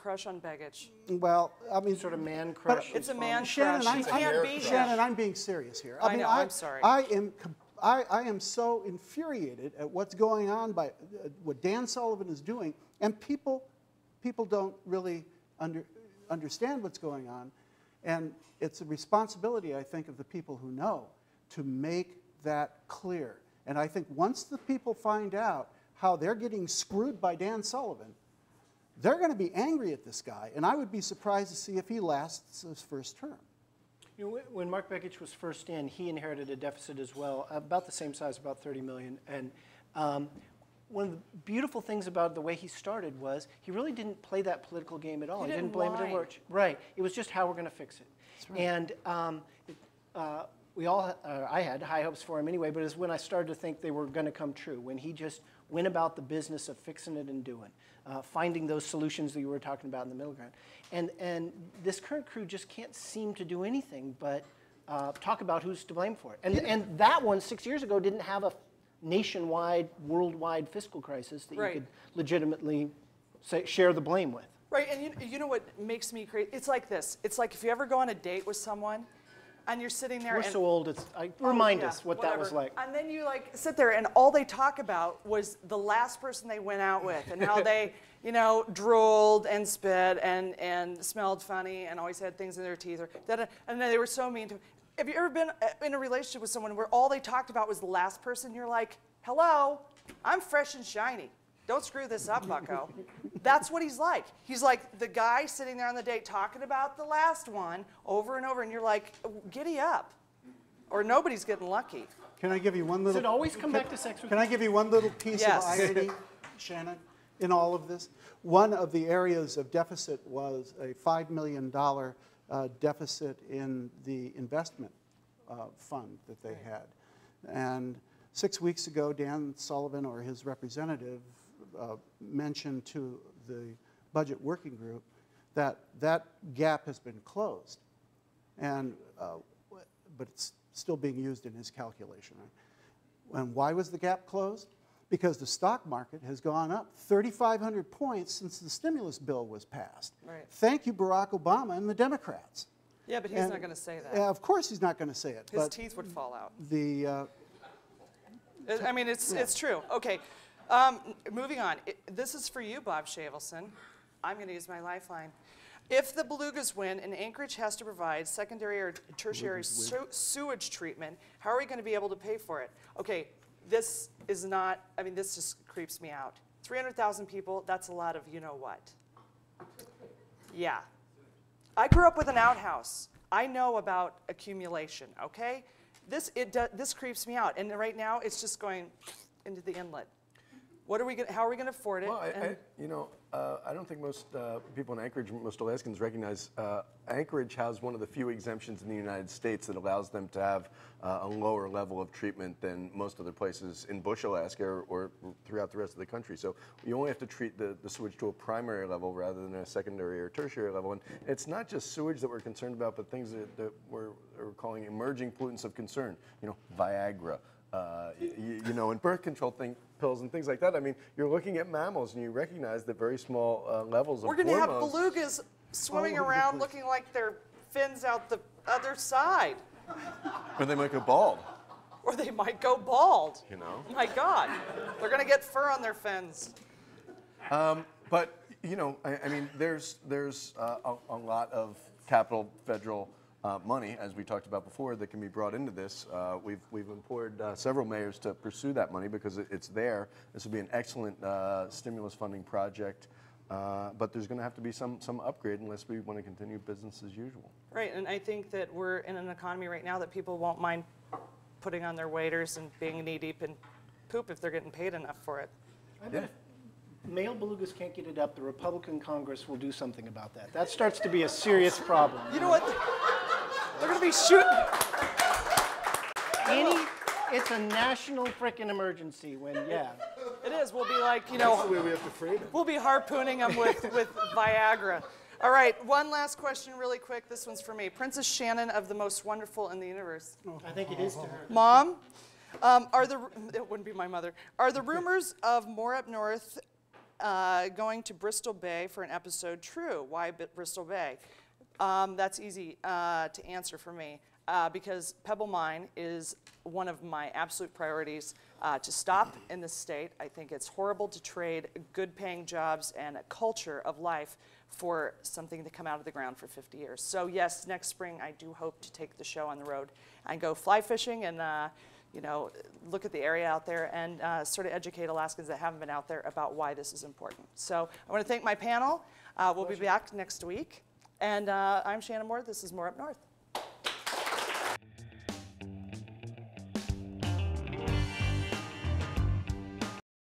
crush on Begich. Well, I mean, sort of man crush. It's a man Shannon, crush. Shannon, I'm being serious here. I know, I'm sorry. I am so infuriated at what's going on by what Dan Sullivan is doing, and people don't really understand what's going on, and it's a responsibility, I think, of the people who know to make that clear. And I think once the people find out how they're getting screwed by Dan Sullivan, they're going to be angry at this guy, and I would be surprised to see if he lasts his first term. You know, when Mark Begich was first in, he inherited a deficit as well, about the same size, about 30 million. And one of the beautiful things about the way he started was he really didn't play that political game at all. He didn't blame it on Lurch. Right. It was just how we're going to fix it. That's right. And I had high hopes for him anyway, but it's when I started to think they were going to come true, when he just went about the business of fixing it and doing, finding those solutions that you were talking about in the middle ground. And this current crew just can't seem to do anything but talk about who's to blame for it. And that one, 6 years ago, didn't have a nationwide, worldwide fiscal crisis that you could legitimately share the blame with. Right, and you know what makes me crazy? It's like this. It's like if you ever go on a date with someone, and you're sitting there. We're so old. Remind us what that was like. And then you like sit there, and all they talk about was the last person they went out with, and how they, drooled and spit and smelled funny, and always had things in their teeth, and they were so mean to. Have you ever been in a relationship with someone where all they talked about was the last person? You're like, hello, I'm fresh and shiny. Don't screw this up, bucko. That's what he's like. He's like the guy sitting there on the date talking about the last one over and over, and you're like, giddy up, or nobody's getting lucky. Can I give you one little... Does it always come back to sex? Can I give you one little piece of irony, Shannon, in all of this? One of the areas of deficit was a $5 million deficit in the investment fund that they had. And 6 weeks ago, Dan Sullivan or his representative mentioned to the budget working group that that gap has been closed, and but it's still being used in his calculation. Right? And why was the gap closed? Because the stock market has gone up 3,500 points since the stimulus bill was passed. Right. Thank you, Barack Obama and the Democrats. Yeah, but he's not going to say that. Of course he's not going to say it. His teeth would fall out. I mean, it's true. Okay. Moving on. This is for you, Bob Shavelson. I'm going to use my lifeline. If the Belugas win and Anchorage has to provide secondary or tertiary sewage treatment, how are we going to be able to pay for it? Okay, this is not, I mean, this just creeps me out. 300,000 people, that's a lot of you-know-what. Yeah. I grew up with an outhouse. I know about accumulation, okay? This creeps me out, and right now it's just going into the inlet. What are we going? How are we going to afford it? Well, I don't think most people in Anchorage, most Alaskans recognize Anchorage has one of the few exemptions in the United States that allows them to have a lower level of treatment than most other places in Bush, Alaska, or throughout the rest of the country. So you only have to treat the sewage to a primary level rather than a secondary or tertiary level. And it's not just sewage that we're concerned about, but things that we're calling emerging pollutants of concern. Viagra. And birth control pills and things like that. I mean, you're looking at mammals, and you recognize that very small levels of hormones. We're going to have belugas swimming around looking like their fins out the other side. Or they might go bald. Or they might go bald. My God. They're going to get fur on their fins. But, I mean, there's a lot of capital federal money, as we talked about before, that can be brought into this. We've implored several mayors to pursue that money because it's there. This would be an excellent stimulus funding project, but there's going to have to be some upgrade unless we want to continue business as usual. Right, and I think that we're in an economy right now that people won't mind putting on their waders and being knee-deep in poop if they're getting paid enough for it. If male belugas can't get it up, the Republican Congress will do something about that. That starts to be a serious problem. You know what? They're going to be shooting. It's a national frickin' emergency when, It is. We'll be like, That's the way we have to frame it. We'll be harpooning them with Viagra. All right, one last question really quick. This one's for me. Princess Shannyn of the most wonderful in the universe. I think it is to her. Mom, it wouldn't be my mother. Are the rumors of more up north going to Bristol Bay for an episode. True. Why Bristol Bay? That's easy to answer for me because Pebble Mine is one of my absolute priorities to stop in the state. I think it's horrible to trade good paying jobs and a culture of life for something to come out of the ground for 50 years. So yes, next spring I do hope to take the show on the road and go fly fishing and you know, look at the area out there and sort of educate Alaskans that haven't been out there about why this is important. So I want to thank my panel. We'll be back next week. And I'm Shannyn Moore. This is More Up North.